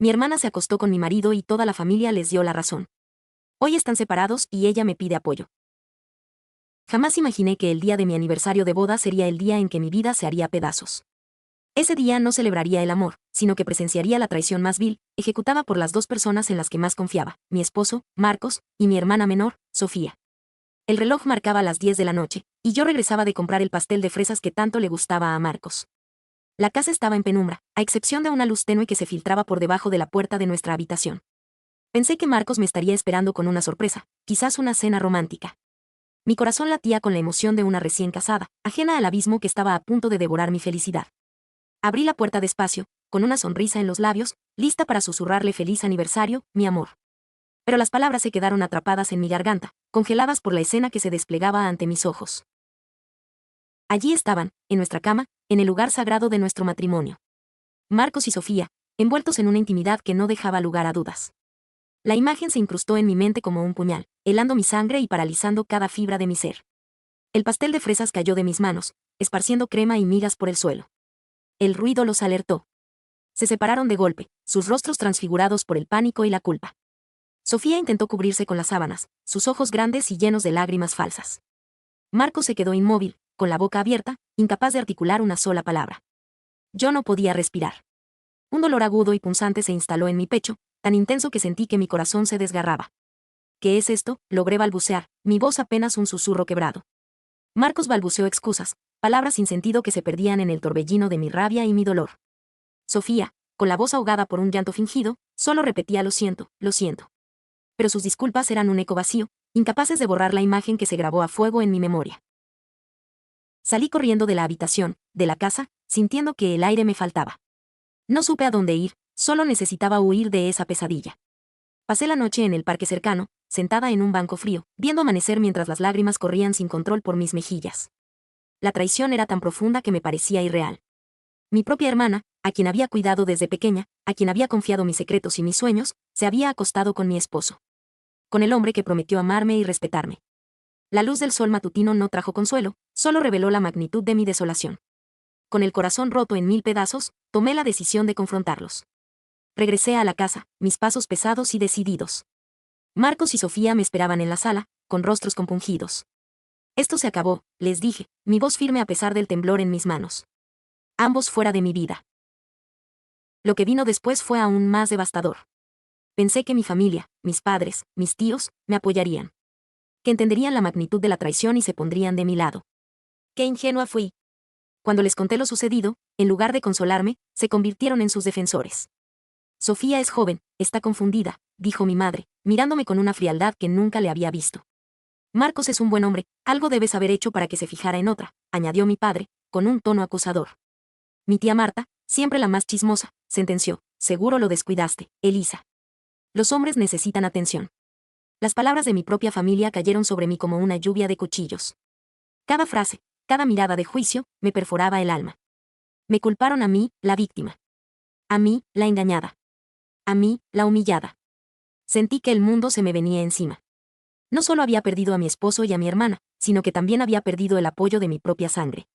Mi hermana se acostó con mi marido y toda la familia les dio la razón. Hoy están separados y ella me pide apoyo. Jamás imaginé que el día de mi aniversario de boda sería el día en que mi vida se haría pedazos. Ese día no celebraría el amor, sino que presenciaría la traición más vil, ejecutada por las dos personas en las que más confiaba, mi esposo, Marcos, y mi hermana menor, Sofía. El reloj marcaba las 10 de la noche, y yo regresaba de comprar el pastel de fresas que tanto le gustaba a Marcos. La casa estaba en penumbra, a excepción de una luz tenue que se filtraba por debajo de la puerta de nuestra habitación. Pensé que Marcos me estaría esperando con una sorpresa, quizás una cena romántica. Mi corazón latía con la emoción de una recién casada, ajena al abismo que estaba a punto de devorar mi felicidad. Abrí la puerta despacio, con una sonrisa en los labios, lista para susurrarle feliz aniversario, mi amor. Pero las palabras se quedaron atrapadas en mi garganta, congeladas por la escena que se desplegaba ante mis ojos. Allí estaban, en nuestra cama, en el lugar sagrado de nuestro matrimonio. Marcos y Sofía, envueltos en una intimidad que no dejaba lugar a dudas. La imagen se incrustó en mi mente como un puñal, helando mi sangre y paralizando cada fibra de mi ser. El pastel de fresas cayó de mis manos, esparciendo crema y migas por el suelo. El ruido los alertó. Se separaron de golpe, sus rostros transfigurados por el pánico y la culpa. Sofía intentó cubrirse con las sábanas, sus ojos grandes y llenos de lágrimas falsas. Marcos se quedó inmóvil, con la boca abierta, incapaz de articular una sola palabra. Yo no podía respirar. Un dolor agudo y punzante se instaló en mi pecho, tan intenso que sentí que mi corazón se desgarraba. ¿Qué es esto?, logré balbucear, mi voz apenas un susurro quebrado. Marcos balbuceó excusas, palabras sin sentido que se perdían en el torbellino de mi rabia y mi dolor. Sofía, con la voz ahogada por un llanto fingido, solo repetía lo siento, lo siento. Pero sus disculpas eran un eco vacío, incapaces de borrar la imagen que se grabó a fuego en mi memoria. Salí corriendo de la habitación, de la casa, sintiendo que el aire me faltaba. No supe a dónde ir, solo necesitaba huir de esa pesadilla. Pasé la noche en el parque cercano, sentada en un banco frío, viendo amanecer mientras las lágrimas corrían sin control por mis mejillas. La traición era tan profunda que me parecía irreal. Mi propia hermana, a quien había cuidado desde pequeña, a quien había confiado mis secretos y mis sueños, se había acostado con mi esposo. Con el hombre que prometió amarme y respetarme. La luz del sol matutino no trajo consuelo, solo reveló la magnitud de mi desolación. Con el corazón roto en 1000 pedazos, tomé la decisión de confrontarlos. Regresé a la casa, mis pasos pesados y decididos. Marcos y Sofía me esperaban en la sala, con rostros compungidos. Esto se acabó, les dije, mi voz firme a pesar del temblor en mis manos. Ambos fuera de mi vida. Lo que vino después fue aún más devastador. Pensé que mi familia, mis padres, mis tíos, me apoyarían. Que entenderían la magnitud de la traición y se pondrían de mi lado. ¡Qué ingenua fui! Cuando les conté lo sucedido, en lugar de consolarme, se convirtieron en sus defensores. Sofía es joven, está confundida, dijo mi madre, mirándome con una frialdad que nunca le había visto. Marcos es un buen hombre, algo debes haber hecho para que se fijara en otra, añadió mi padre, con un tono acusador. Mi tía Marta, siempre la más chismosa, sentenció, seguro lo descuidaste, Elisa. Los hombres necesitan atención. Las palabras de mi propia familia cayeron sobre mí como una lluvia de cuchillos. Cada frase, cada mirada de juicio, me perforaba el alma. Me culparon a mí, la víctima. A mí, la engañada. A mí, la humillada. Sentí que el mundo se me venía encima. No solo había perdido a mi esposo y a mi hermana, sino que también había perdido el apoyo de mi propia sangre.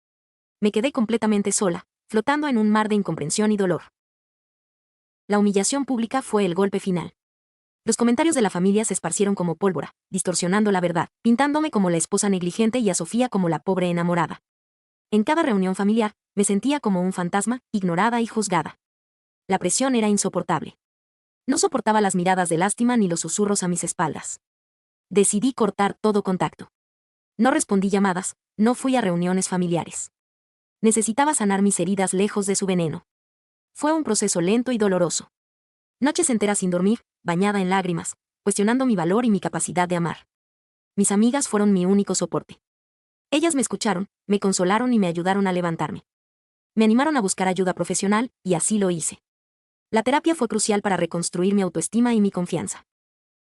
Me quedé completamente sola, flotando en un mar de incomprensión y dolor. La humillación pública fue el golpe final. Los comentarios de la familia se esparcieron como pólvora, distorsionando la verdad, pintándome como la esposa negligente y a Sofía como la pobre enamorada. En cada reunión familiar, me sentía como un fantasma, ignorada y juzgada. La presión era insoportable. No soportaba las miradas de lástima ni los susurros a mis espaldas. Decidí cortar todo contacto. No respondí llamadas, no fui a reuniones familiares. Necesitaba sanar mis heridas lejos de su veneno. Fue un proceso lento y doloroso. Noches enteras sin dormir, bañada en lágrimas, cuestionando mi valor y mi capacidad de amar. Mis amigas fueron mi único soporte. Ellas me escucharon, me consolaron y me ayudaron a levantarme. Me animaron a buscar ayuda profesional, y así lo hice. La terapia fue crucial para reconstruir mi autoestima y mi confianza.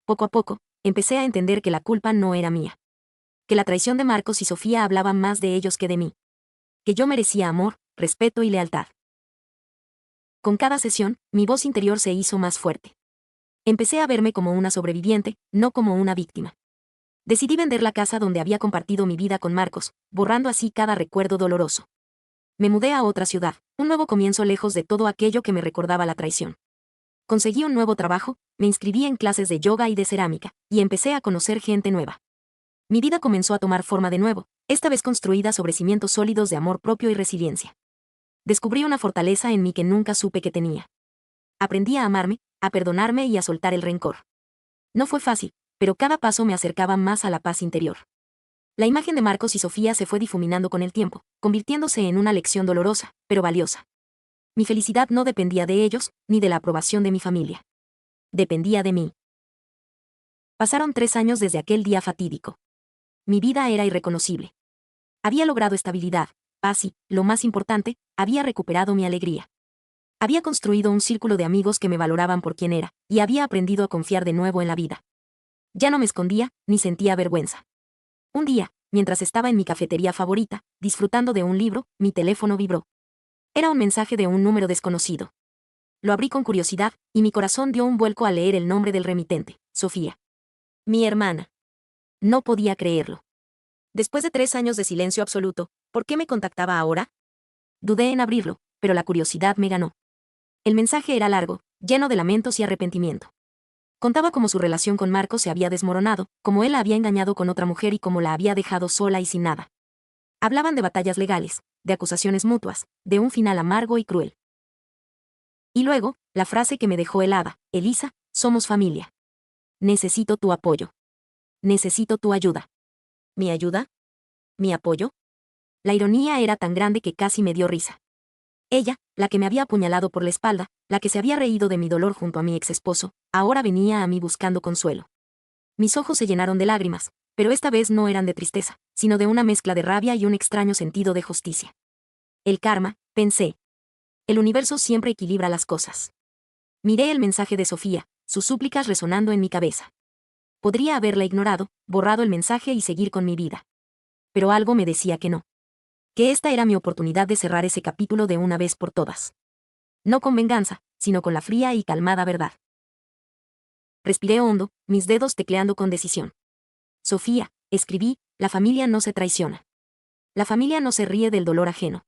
Poco a poco, empecé a entender que la culpa no era mía. Que la traición de Marcos y Sofía hablaba más de ellos que de mí. Que yo merecía amor, respeto y lealtad. Con cada sesión, mi voz interior se hizo más fuerte. Empecé a verme como una sobreviviente, no como una víctima. Decidí vender la casa donde había compartido mi vida con Marcos, borrando así cada recuerdo doloroso. Me mudé a otra ciudad, un nuevo comienzo lejos de todo aquello que me recordaba la traición. Conseguí un nuevo trabajo, me inscribí en clases de yoga y de cerámica, y empecé a conocer gente nueva. Mi vida comenzó a tomar forma de nuevo, esta vez construida sobre cimientos sólidos de amor propio y resiliencia. Descubrí una fortaleza en mí que nunca supe que tenía. Aprendí a amarme, a perdonarme y a soltar el rencor. No fue fácil, pero cada paso me acercaba más a la paz interior. La imagen de Marcos y Sofía se fue difuminando con el tiempo, convirtiéndose en una lección dolorosa, pero valiosa. Mi felicidad no dependía de ellos, ni de la aprobación de mi familia. Dependía de mí. Pasaron 3 años desde aquel día fatídico. Mi vida era irreconocible. Había logrado estabilidad, paz y, lo más importante, había recuperado mi alegría. Había construido un círculo de amigos que me valoraban por quien era, y había aprendido a confiar de nuevo en la vida. Ya no me escondía, ni sentía vergüenza. Un día, mientras estaba en mi cafetería favorita, disfrutando de un libro, mi teléfono vibró. Era un mensaje de un número desconocido. Lo abrí con curiosidad, y mi corazón dio un vuelco al leer el nombre del remitente, Sofía. Mi hermana. No podía creerlo. Después de 3 años de silencio absoluto, ¿por qué me contactaba ahora? Dudé en abrirlo, pero la curiosidad me ganó. El mensaje era largo, lleno de lamentos y arrepentimiento. Contaba cómo su relación con Marcos se había desmoronado, cómo él la había engañado con otra mujer y cómo la había dejado sola y sin nada. Hablaban de batallas legales, de acusaciones mutuas, de un final amargo y cruel. Y luego, la frase que me dejó helada: Elisa, somos familia. Necesito tu apoyo. Necesito tu ayuda. ¿Mi ayuda? ¿Mi apoyo? La ironía era tan grande que casi me dio risa. Ella, la que me había apuñalado por la espalda, la que se había reído de mi dolor junto a mi ex esposo, ahora venía a mí buscando consuelo. Mis ojos se llenaron de lágrimas, pero esta vez no eran de tristeza, sino de una mezcla de rabia y un extraño sentido de justicia. El karma, pensé. El universo siempre equilibra las cosas. Miré el mensaje de Sofía, sus súplicas resonando en mi cabeza. Podría haberla ignorado, borrado el mensaje y seguir con mi vida. Pero algo me decía que no. Que esta era mi oportunidad de cerrar ese capítulo de una vez por todas. No con venganza, sino con la fría y calmada verdad. Respiré hondo, mis dedos tecleando con decisión. Sofía, escribí, la familia no se traiciona. La familia no se ríe del dolor ajeno.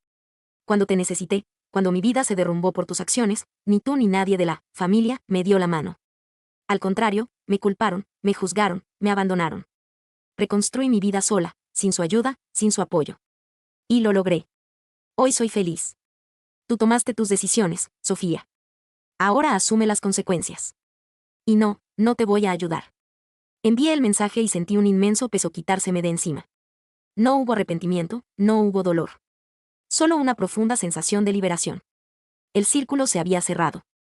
Cuando te necesité, cuando mi vida se derrumbó por tus acciones, ni tú ni nadie de la familia me dio la mano. Al contrario, me culparon, me juzgaron, me abandonaron. Reconstruí mi vida sola, sin su ayuda, sin su apoyo. Y lo logré. Hoy soy feliz. Tú tomaste tus decisiones, Sofía. Ahora asume las consecuencias. Y no, no te voy a ayudar. Envié el mensaje y sentí un inmenso peso quitárseme de encima. No hubo arrepentimiento, no hubo dolor. Solo una profunda sensación de liberación. El círculo se había cerrado.